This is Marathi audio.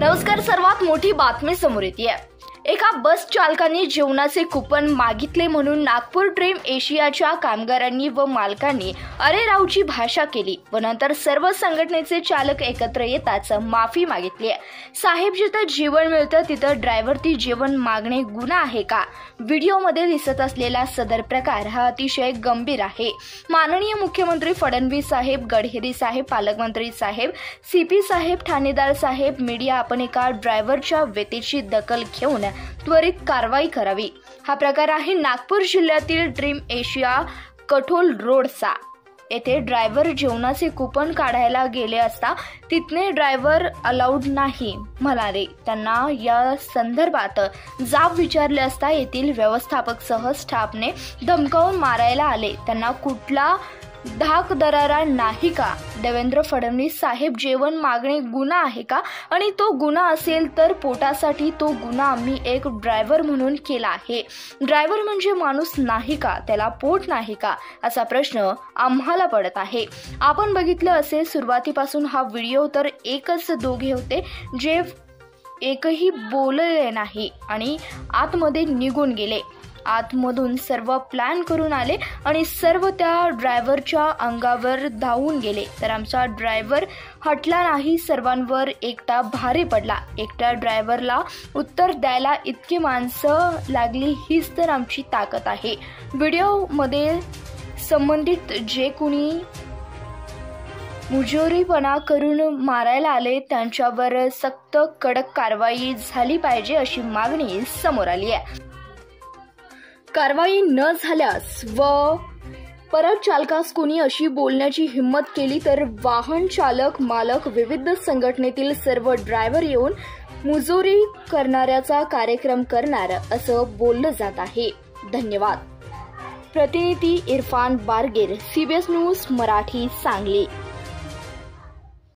नमस्कार. सर्वात मोठी बातमी समोर येते. एका बस चालकाने जेवणाचे कुपन मागितले म्हणून नागपूर ड्रीम एशियाच्या कामगारांनी व मालकांनी अरेरावची भाषा केली व नंतर सर्व संघटनेचे चालक एकत्र येताच माफी मागितली. साहेब, जिथं जेवण मिळतं तिथं ड्रायव्हरती जेवण मागणे गुन्हा आहे का? व्हिडिओमध्ये दिसत असलेला सदर प्रकार हा अतिशय गंभीर आहे. माननीय मुख्यमंत्री फडणवीस साहेब, गडकरी साहेब, पालकमंत्री साहेब, सीपी साहेब, ठाणेदार साहेब, मीडिया, आपण एका ड्रायव्हरच्या व्यतेची दखल घेऊन त्वरित कारवाई करावी. हा प्रकार आहे नागपूर जिल्ह्यातील ड्रीम एशिया कठोल रोडचा. येथे ड्रायव्हर जेवणाचे कुपन काढायला गेले असता तिथले ड्रायव्हर अलाउड नाही म्हणाले. त्यांना या संदर्भात जाब विचारले असता येथील व्यवस्थापक सह स्टाफने धमकावून मारायला आले. त्यांना कुठला धाक दरारा नाही का? देवेंद्र फडणवीस साहेब, जेवण मागणे गुन्हा आहे का? आणि तो गुन्हा असेल तर पोटासाठी तो गुन्हा आम्ही एक ड्रायव्हर म्हणून केला आहे. ड्रायव्हर म्हणजे माणूस नाही का? त्याला पोट नाही का? असा प्रश्न आम्हाला पडत आहे. आपण बघितलं असेल, सुरुवातीपासून हा व्हिडिओ तर एकच दोघे होते जे एकही बोलले नाही आणि आतमध्ये निघून गेले. आतमधून सर्व प्लॅन करून आले आणि सर्व त्या ड्रायव्हरच्या अंगावर धावून गेले. तर आमचा ड्रायव्हर हटला नाही. सर्वांवर एकटा भारी पडला. एकट्या ड्रायव्हरला उत्तर द्यायला इतकी माणसं लागली, हीच तर आमची ताकद आहे. व्हिडिओमध्ये संबंधित जे कुणी मुजोरीपणा करून मारायला आले त्यांच्यावर सक्त कडक कारवाई झाली पाहिजे अशी मागणी समोर आली आहे. कारवाई न झाल्यास व परत चालकास कुणी अशी बोलण्याची हिंमत केली तर वाहन चालक, मालक, विविध संघटनेतील सर्व ड्रायव्हर येऊन मुजोरी करणाऱ्याचा कार्यक्रम करणार असं बोललं जात आहे. धन्यवाद. प्रतिनिधी इरफान बारगेर, CBS न्यूज मराठी, सांगली.